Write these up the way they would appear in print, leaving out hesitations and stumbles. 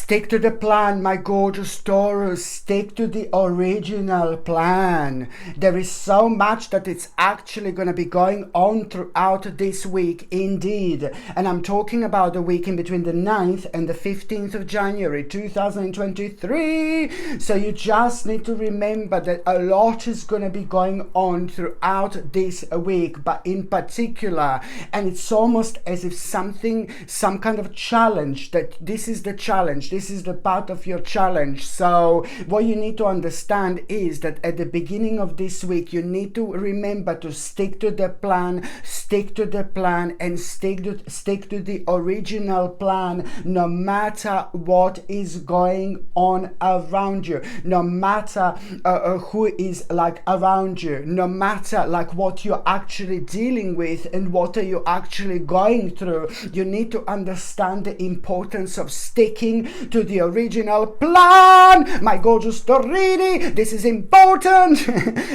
Stick to the plan, my gorgeous Taurus. Stick to the original plan. There is so much that it's actually going to be going on throughout this week, indeed. And I'm talking about the week in between the 9th and the 15th of January 2023. So you just need to remember that a lot is going to be going on throughout this week, but in particular, and it's almost as if some kind of challenge, that this is the challenge. This is the part of your challenge. So what you need to understand is that at the beginning of this week, you need to remember to stick to the plan, and stick to the original plan, no matter what is going on around you, no matter who is like around you, no matter like what you're actually dealing with and what are you actually going through. You need to understand the importance of sticking to the original plan, my gorgeous Torini. This is important.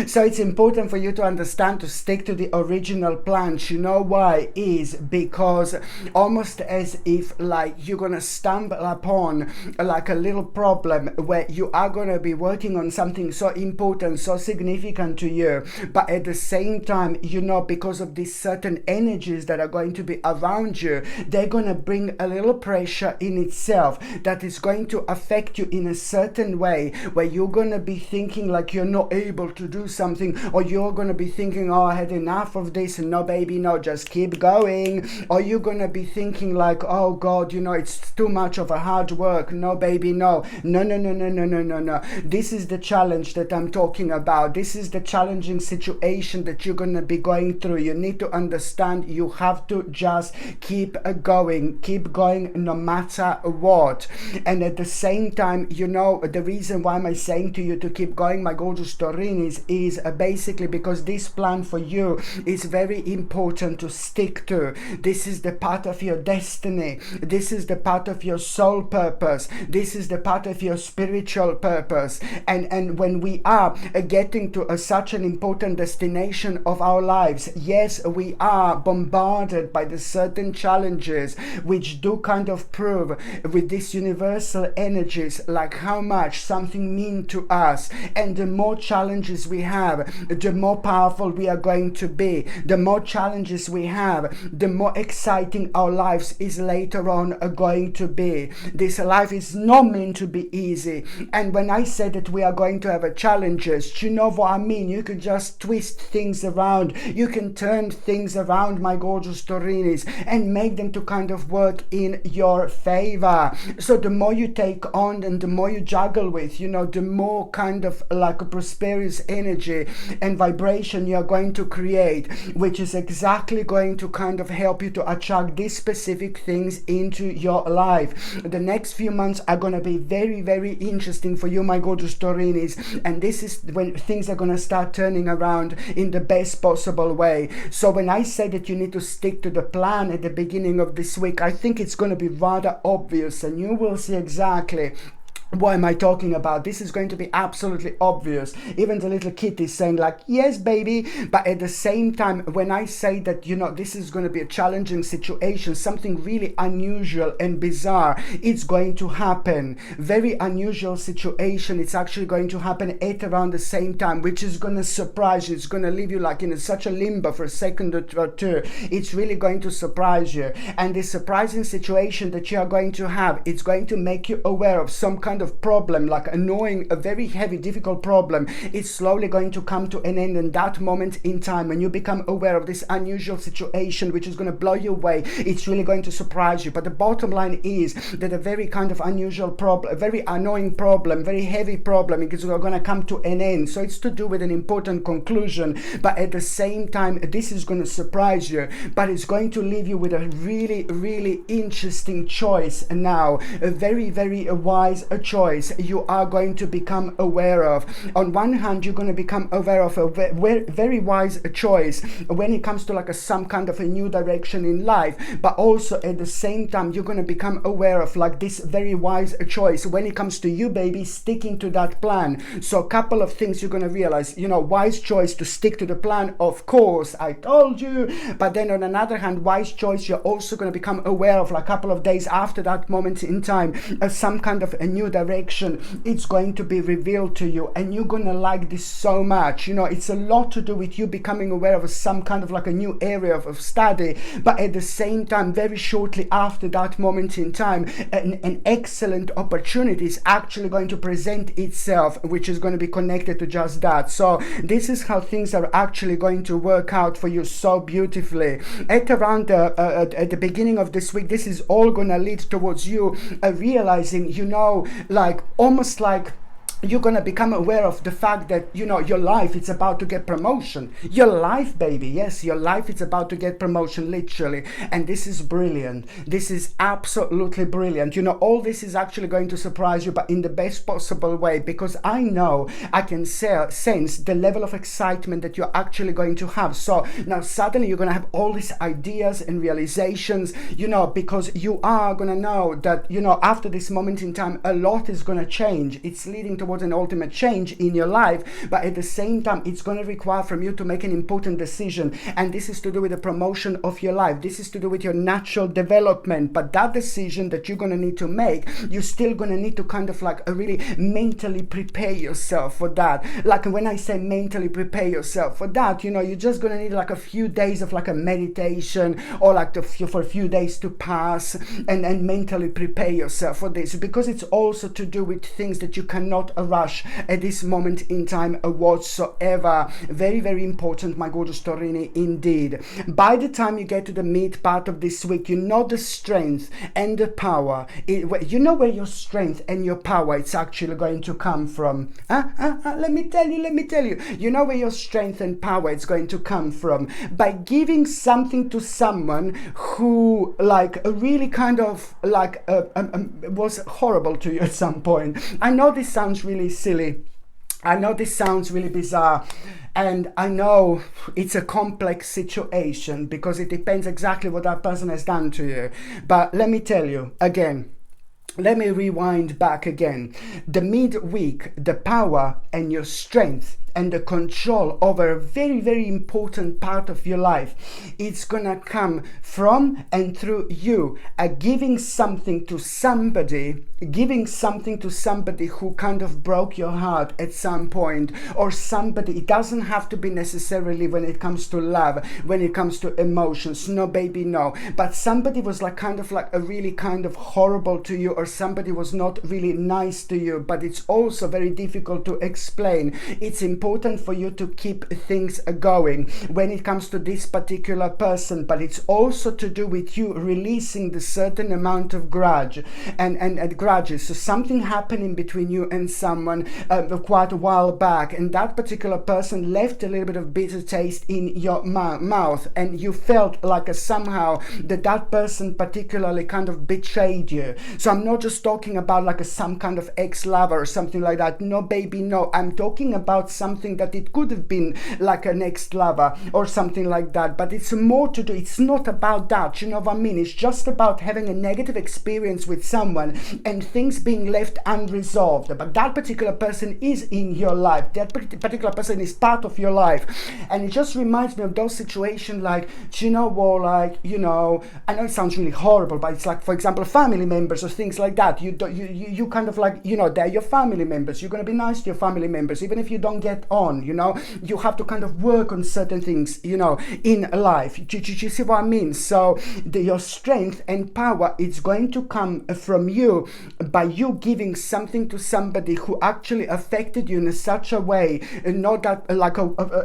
So it's important for you to understand to stick to the original plan. You know why? Is because almost as if like you're gonna stumble upon like a little problem where you are gonna be working on something so important, so significant to you, but at the same time, you know, because of these certain energies that are going to be around you, they're gonna bring a little pressure in itself that is going to affect you in a certain way, where you're gonna be thinking like you're not able to do something, or you're gonna be thinking, oh, I had enough of this, and no baby, no, just keep going. Or you're gonna be thinking like, oh God, you know, it's too much of a hard work, no baby, no. This is the challenge that I'm talking about. This is the challenging situation that you're gonna be going through. You need to understand you have to just keep going no matter what. And at the same time, you know, the reason why am I saying to you to keep going, my gorgeous Taurinis, is basically because this plan for you is very important to stick to. This is the part of your destiny. This is the part of your soul purpose. This is the part of your spiritual purpose. And when we are getting to such an important destination of our lives, yes, we are bombarded by the certain challenges which do kind of prove with these universal energies like how much something means to us. And the more challenges we have, the more powerful we are going to be. The more challenges we have, the more exciting our lives is later on going to be. This life is not meant to be easy. And when I say that we are going to have challenges, you know what I mean? You can just twist things around. You can turn things around, my gorgeous Taurinis, and make them to kind of work in your favor. So the more you take on and the more you juggle with, you know, the more kind of like a prosperous energy and vibration you're going to create, which is exactly going to kind of help you to attract these specific things into your life. The next few months are going to be very, very interesting for you, my gorgeous Taurinis, and this is when things are going to start turning around in the best possible way. So when I say that you need to stick to the plan at the beginning of this week, I think it's going to be rather obvious, and you will see exactly what am I talking about. This is going to be absolutely obvious. Even the little kid is saying like, yes, baby. But at the same time, when I say that, you know, this is going to be a challenging situation, something really unusual and bizarre, it's going to happen. Very unusual situation. It's actually going to happen at around the same time, which is going to surprise you. It's going to leave you like in such a limbo for a second or two. It's really going to surprise you. And this surprising situation that you are going to have, it's going to make you aware of some kind of problem, like annoying, a very heavy, difficult problem. It's slowly going to come to an end in that moment in time when you become aware of this unusual situation, which is going to blow you away. It's really going to surprise you. But the bottom line is that a very kind of unusual problem, a very annoying problem, very heavy problem, is going to come to an end. So it's to do with an important conclusion, but at the same time, this is going to surprise you, but it's going to leave you with a really, really interesting choice now, a very, very wise choice choice you are going to become aware of. On one hand, you're going to become aware of a very wise choice when it comes to like some kind of a new direction in life, but also at the same time you're going to become aware of like this very wise choice when it comes to you, baby, sticking to that plan. So a couple of things you're going to realize, wise choice to stick to the plan, of course, I told you. But then on another hand, wise choice, you're also going to become aware of like a couple of days after that moment in time, some kind of a new direction. It's going to be revealed to you, and you're going to like this so much. It's a lot to do with you becoming aware of some kind of like a new area of study, but at the same time, very shortly after that moment in time, an excellent opportunity is actually going to present itself, which is going to be connected to just that. So this is how things are actually going to work out for you so beautifully. At the beginning of this week, this is all going to lead towards you realizing, like almost like you're going to become aware of the fact that, your life, it's about to get promotion. Your life, baby. Yes, your life, it's about to get promotion, literally. And this is brilliant. This is absolutely brilliant. All this is actually going to surprise you, but in the best possible way, because I know I can sense the level of excitement that you're actually going to have. So now suddenly you're going to have all these ideas and realizations, because you are going to know that, after this moment in time, a lot is going to change. It's leading towards an ultimate change in your life, but at the same time it's going to require from you to make an important decision, and this is to do with the promotion of your life. This is to do with your natural development. But that decision that you're going to need to make, you're still going to need to kind of like really mentally prepare yourself for that. Like when I say mentally prepare yourself for that, you're just going to need like a few days of like a meditation, or like for a few days to pass and mentally prepare yourself for this, because it's also to do with things that you cannot rush at this moment in time whatsoever. Very, very important, my gorgeous Taurini, indeed. By the time you get to the mid part of this week, the strength and the power. Where your strength and your power, it's actually going to come from. Let me tell you. Where your strength and power it's going to come from. By giving something to someone who like really kind of like was horrible to you at some point. I know this sounds really silly. I know this sounds really bizarre. And I know it's a complex situation because it depends exactly what that person has done to you. But let me tell you again. Let me rewind back again. The midweek, the power and your strength and the control over a very, very important part of your life, it's gonna come from and through you giving something to somebody who kind of broke your heart at some point, or somebody. It doesn't have to be necessarily when it comes to love, when it comes to emotions, no baby, no, but somebody was like kind of like a really kind of horrible to you, or somebody was not really nice to you. But it's also very difficult to explain. It's important for you to keep things going when it comes to this particular person, but it's also to do with you releasing the certain amount of grudge and grudges. So something happening between you and someone quite a while back, and that particular person left a little bit of bitter taste in your mouth, and you felt like somehow that person particularly kind of betrayed you. So I'm not just talking about like some kind of ex-lover or something like that. No baby, no. I'm talking about something that it could have been like an ex-lover or something like that, but it's more to do. It's not about that, you know what I mean? It's just about having a negative experience with someone and things being left unresolved. But that particular person is in your life. That particular person is part of your life, and it just reminds me of those situations like, you know what, like, you know, I know it sounds really horrible, but it's like, for example, family members or things like that. You kind of like, you know, they're your family members. You're going to be nice to your family members, even if you don't get on, you know. You have to kind of work on certain things, you know, in life. Do you see what I mean? So your strength and power, it's going to come from you by you giving something to somebody who actually affected you in such a way, not that like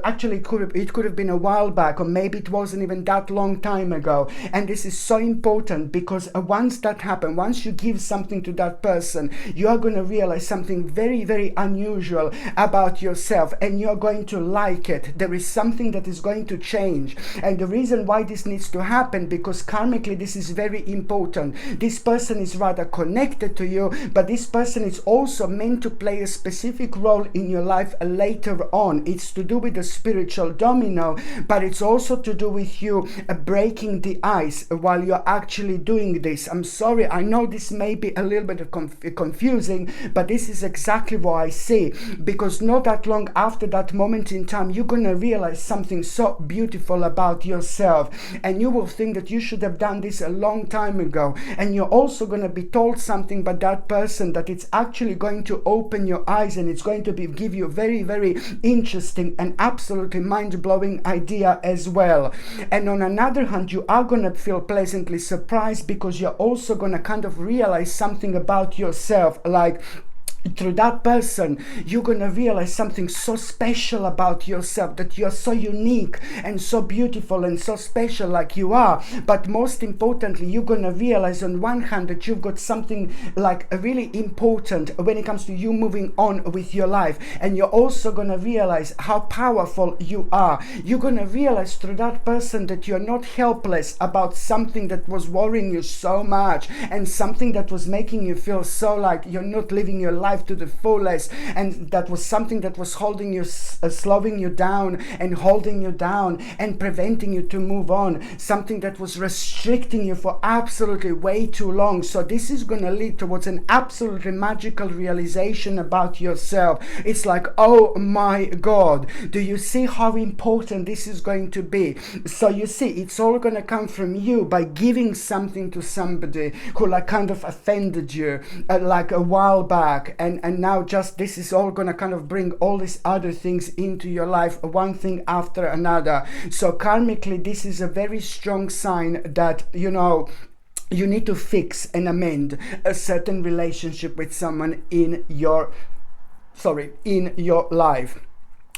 actually it could have been a while back, or maybe it wasn't even that long time ago. And this is so important because once that happens, once you give something to that person, you are going to realize something very, very unusual about yourself. yourself and you're going to like it. There is something that is going to change. And the reason why this needs to happen, because karmically this is very important. This person is rather connected to you, but this person is also meant to play a specific role in your life later on. It's to do with the spiritual domino, but it's also to do with you breaking the ice while you're actually doing this. I'm sorry, I know this may be a little bit confusing, but this is exactly what I see, because not that long after that moment in time, you're going to realize something so beautiful about yourself, and you will think that you should have done this a long time ago. And you're also going to be told something by that person that it's actually going to open your eyes, and it's going to give you a very, very interesting and absolutely mind-blowing idea as well. And on another hand, you are going to feel pleasantly surprised, because you're also going to kind of realize something about yourself. Like, through that person, you're going to realize something so special about yourself, that you're so unique and so beautiful and so special like you are. But most importantly, you're going to realize on one hand that you've got something like really important when it comes to you moving on with your life. And you're also going to realize how powerful you are. You're going to realize through that person that you're not helpless about something that was worrying you so much, and something that was making you feel so like you're not living your life to the fullest, and that was something that was holding you, slowing you down and holding you down and preventing you to move on, something that was restricting you for absolutely way too long. So this is going to lead towards an absolutely magical realization about yourself. It's like, oh my God, do you see how important this is going to be? So you see, it's all going to come from you by giving something to somebody who like kind of offended you like a while back, and now just this is all going to kind of bring all these other things into your life, one thing after another. So karmically, this is a very strong sign that, you know, you need to fix and amend a certain relationship with someone in your life.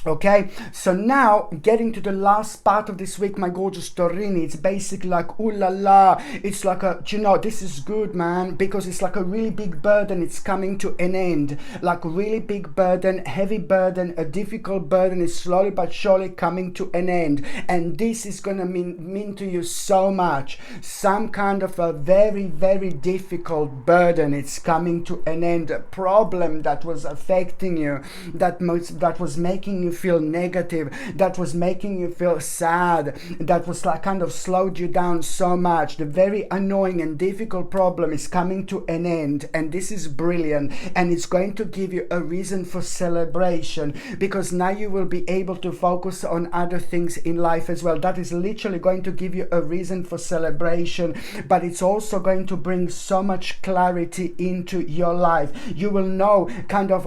Okay, so now getting to the last part of this week, my gorgeous Torini, it's basically like, ooh la la, it's like a, you know, this is good, man, because it's like a really big burden, it's coming to an end, like a really big burden, heavy burden, a difficult burden is slowly but surely coming to an end. And this is gonna mean to you so much, some kind of a very, very difficult burden, it's coming to an end, a problem that was affecting you, that was making you feel negative, that was making you feel sad, that was like kind of slowed you down so much. The very annoying and difficult problem is coming to an end, and this is brilliant, and it's going to give you a reason for celebration, because now you will be able to focus on other things in life as well. That is literally going to give you a reason for celebration, but it's also going to bring so much clarity into your life. You will know kind of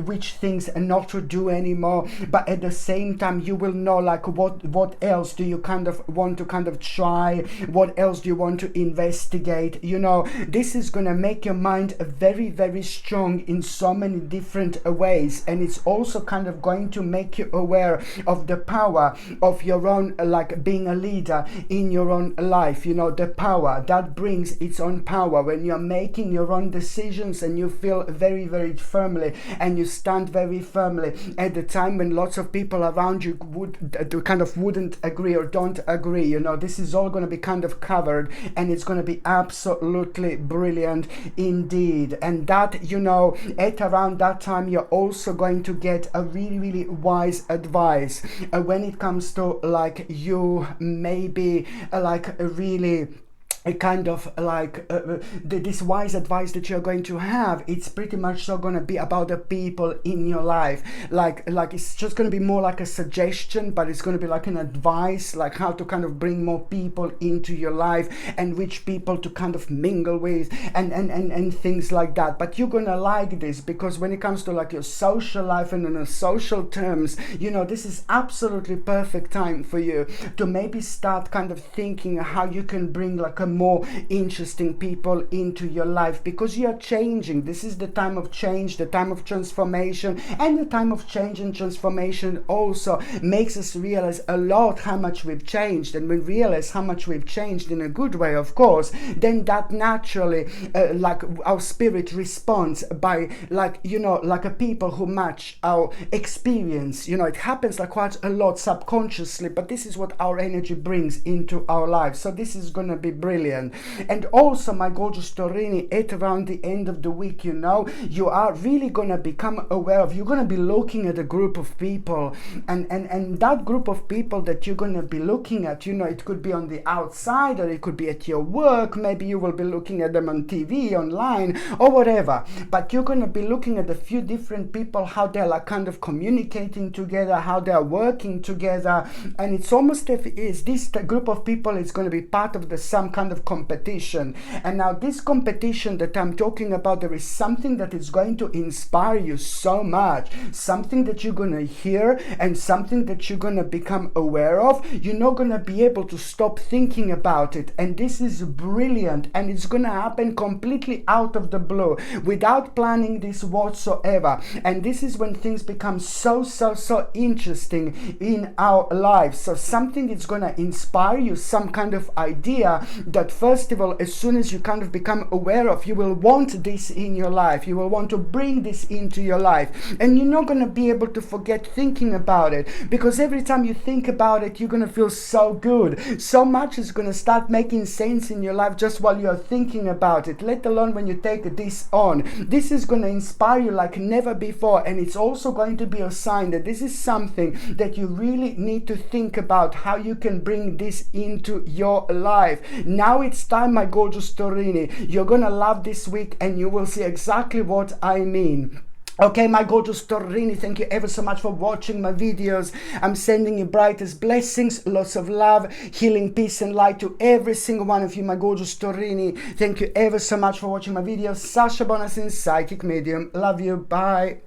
which things not to do anymore, but at the same time you will know like what else do you kind of want to kind of try, what else do you want to investigate. You know, this is gonna make your mind very, very strong in so many different ways, and it's also kind of going to make you aware of the power of your own, like being a leader in your own life. You know, the power that brings its own power when you're making your own decisions, and you feel very, very firmly, and you stand very firmly at the time when lots of people around you wouldn't agree or don't agree. You know, this is all going to be kind of covered, and it's going to be absolutely brilliant indeed. And that, you know, at around that time, you're also going to get a really, really wise advice when it comes to like you maybe like a really a kind of like this wise advice that you're going to have. It's pretty much so going to be about the people in your life, like it's just going to be more like a suggestion, but it's going to be like an advice, like how to kind of bring more people into your life and which people to kind of mingle with and things like that. But you're gonna like this, because when it comes to like your social life and on a social terms, you know, this is absolutely perfect time for you to maybe start kind of thinking how you can bring like a more interesting people into your life, because you are changing. This is the time of change, the time of transformation, and the time of change and transformation also makes us realize a lot how much we've changed. And when we realize how much we've changed in a good way, of course, then that naturally like our spirit responds by, like, you know, like a people who match our experience. You know, it happens like quite a lot subconsciously, but this is what our energy brings into our lives. So this is going to be brilliant. And also, my gorgeous Taurini, at around the end of the week, you know, you are really going to become aware of, you're going to be looking at a group of people, and that group of people that you're going to be looking at, you know, it could be on the outside, or it could be at your work. Maybe you will be looking at them on TV, online, or whatever, but you're going to be looking at a few different people, how they're like kind of communicating together, how they're working together. And it's almost if is this group of people is going to be part of some kind of competition. And now this competition that I'm talking about, there is something that is going to inspire you so much, something that you're going to hear and something that you're going to become aware of. You're not going to be able to stop thinking about it, and this is brilliant. And it's going to happen completely out of the blue, without planning this whatsoever. And this is when things become so interesting in our lives. So something is going to inspire you, some kind of idea that, first of all, as soon as you kind of become aware of, you will want this in your life. You will want to bring this into your life, and you're not going to be able to forget thinking about it, because every time you think about it, you're going to feel so good. So much is going to start making sense in your life just while you're thinking about it, let alone when you take this on. This is going to inspire you like never before, and it's also going to be a sign that this is something that you really need to think about, how you can bring this into your life. Now it's time, my gorgeous Taurini. You're going to love this week, and you will see exactly what I mean. Okay, my gorgeous Taurini, thank you ever so much for watching my videos. I'm sending you brightest blessings, lots of love, healing, peace and light to every single one of you, my gorgeous Taurini. Thank you ever so much for watching my videos. Sasha Bonasin, Psychic Medium. Love you. Bye.